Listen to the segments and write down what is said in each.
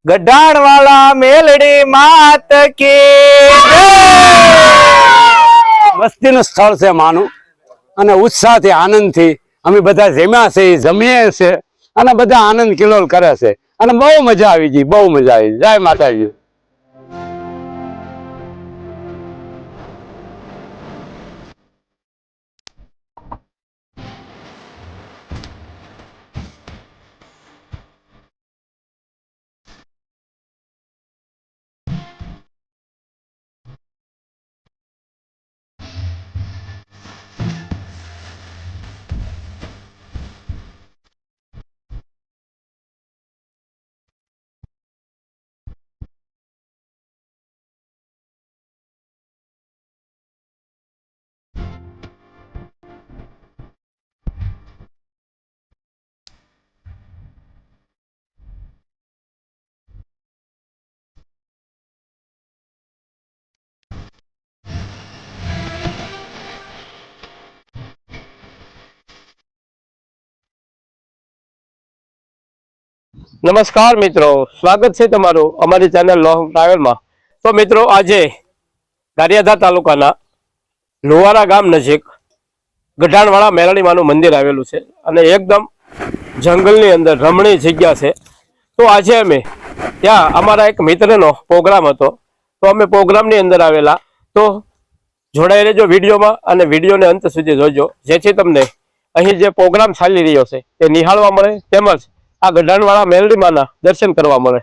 ગઢાણ વાળા મેલડી માત કી મસ્તીનું સ્થળ છે માનું અને ઉત્સાહથી આનંદથી અમે બધા જમ્યા છે જમીએ છે અને બધા આનંદ કિલોલ કરે છે અને બહુ મજા આવી ગઈ, બહુ મજા આવી. જય માતાજી. નમસ્કાર મિત્રો, સ્વાગત છે તમારું અમારી ચેનલ લોંગ ટ્રાવેલમાં. તો મિત્રો, આજે ગારિયાધાર તાલુકાના લુવારા ગામ નજીક ગઢાણવાળા મેલડીમાનું મંદિર આવેલું છે અને એકદમ જંગલની અંદર રમણીય જગ્યા છે. તો આજે અમે ત્યાં અમારા એક મિત્રનો પ્રોગ્રામ હતો, તો અમે પ્રોગ્રામની અંદર આવેલા. તો જોડાઈ રહેજો વિડીયોમાં અને વિડીયોને અંત સુધી જોજો, જેથી તમને અહીં જે પ્રોગ્રામ ચાલી રહ્યો છે તે નિહાળવા મળે, તેમજ આ ગઢાણવાળા મેલડીમાના દર્શન કરવા મળે.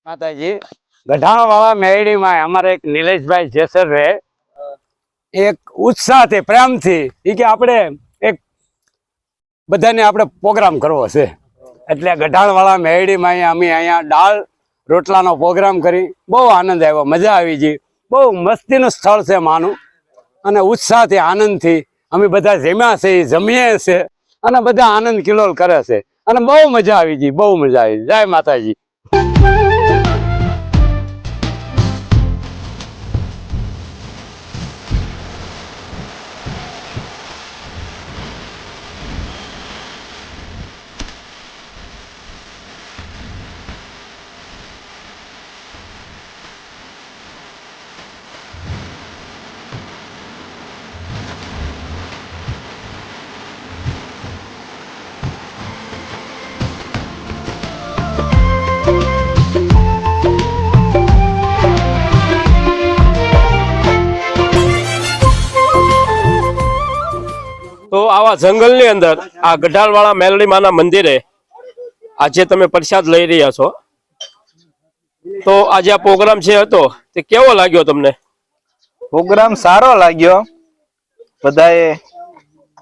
માતાજી, ગઢાણવાળા મેરડીમાં અમારે એક નિલેશભાઈ જેસર રહે, એક ઉત્સાહથી પ્રેમથી એ કે આપણે એક બધાને આપણે પ્રોગ્રામ કરવો છે, એટલે ગઢાણવાળા મેરડીમાં અમે અહીંયા દાળ રોટલાનો પ્રોગ્રામ કરી. બહુ આનંદ આવ્યો, મજા આવી ગઈ. બહુ મસ્તીનું સ્થળ છે માનું અને ઉત્સાહથી આનંદથી અમે બધા જમ્યા છે જમીએ છે અને બધા આનંદ કિલોલ કરે છે અને બહુ મજા આવી ગઈ, બહુ મજા આવી. જય માતાજી. તો આવા જંગલની અંદર આ ગઢાળવાળા મેલડી માના મંદિરે આજે તમે પ્રસાદ લઈ રહ્યા છો, તો આજે આ પ્રોગ્રામ છે હતો તે કેવો લાગ્યો તમને? પ્રોગ્રામ સારો લાગ્યો, બધાએ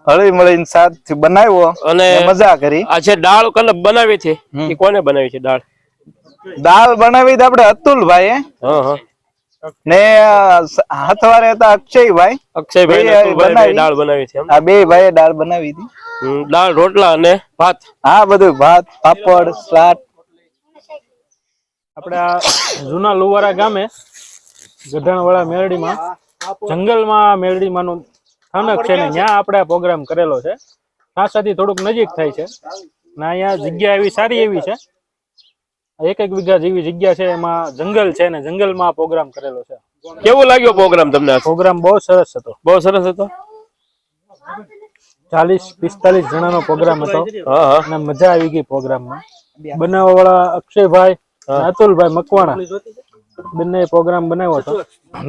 હળી મળીને સાથે બનાવ્યો અને અને મજા કરી. આજે દાળ કને બનાવી છે એ કોને બનાવી છે? દાળ દાળ બનાવી આપણે અતુલભાઈ હા હા ને હાથવારે હતા અક્ષયભાઈ. અક્ષયભાઈ ને બે અતુલભાઈ બનાવી. દાળ બનાવી છે એમ? આ બે ભાઈએ દાળ બનાવી હતી. દાળ, રોટલા અને ભાત. હા, બધું ભાત, પાપડ, સલાડ. આપણે આ જૂના લુવારા ગામે ગઢાણવાળા મેરડીમાં જંગલમાં મેરડીમાંનું સ્થાનક છે ને ત્યાં આપણે આ પ્રોગ્રામ કરેલો છે. ખાસાથી થોડુંક નજીક થાય છે ને અહીંયા જગ્યા એવી સારી એવી છે, 1 વીઘા જેવી જગ્યા છે, એમાં જંગલ છે ને જંગલમાં આ પ્રોગ્રામ કરેલો છે. કેવો લાગ્યો પ્રોગ્રામ તમને? પ્રોગ્રામ બહુ સરસ હતો, બહુ સરસ હતો. 40-45 જણાનો પ્રોગ્રામ હતો હા હા અને મજા આવી ગઈ પ્રોગ્રામમાં. બનાવવા વાળા અક્ષયભાઈ અને અતુલભાઈ મકવાણા બંને પ્રોગ્રામ બનાવ્યો હતો.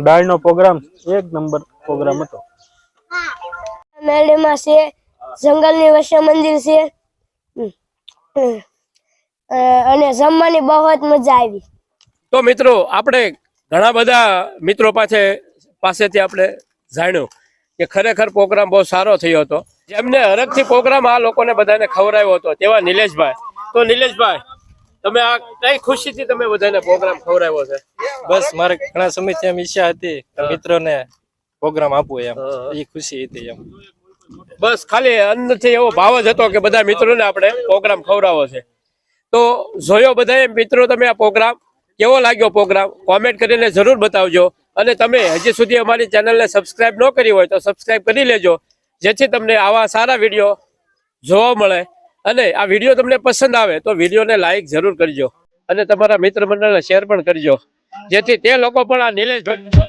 દાળનો પ્રોગ્રામ 1 નંબર પ્રોગ્રામ હતો. મેરડીમાં છે, જંગલની વચ્ચે મંદિર છે અને જમવાની બહુ જ મજા આવી. તો મિત્રો આપણે ઘણા બધા મિત્રો પાસેથી આપણે જાણ્યું કે ખરેખર પ્રોગ્રામ બહુ સારો થયો હતો. જેમને હરખથી પ્રોગ્રામ આ લોકોને બધાને ખવડાવ્યો હતો તેવા નિલેશભાઈ. તો નિલેશભાઈ, તમે આ કઈ ખુશીથી તમે બધાને પ્રોગ્રામ ખવડાવ્યો છે? બસ મારે ઘણા સમયથી એમ ઈચ્છા હતી કે મિત્રોને પ્રોગ્રામ આપવું એમ, એ ખુશી હતી એમ. બસ ખાલી અંદરથી એવો ભાવ જ હતો કે બધા મિત્રોને આપણે પ્રોગ્રામ ખવડાવવો છે. તો જોયો બધાએ મિત્રો તમે આ પ્રોગ્રામ, કેવો લાગ્યો પ્રોગ્રામ? કોમેન્ટ કરીને જરૂર બતાવજો. અને તમે હજી સુધી અમારી ચેનલને સબસ્ક્રાઇબ ન કરી હોય તો સબસ્ક્રાઇબ કરી લેજો, જેથી તમને આવા સારા વિડીયો જોવા મળે. અને આ વિડીયો તમને પસંદ આવે તો વિડીયોને લાઈક જરૂર કરજો અને તમારા મિત્ર મંડળને શેર પણ કરજો, જેથી તે લોકો પણ આ નિલેશભાઈ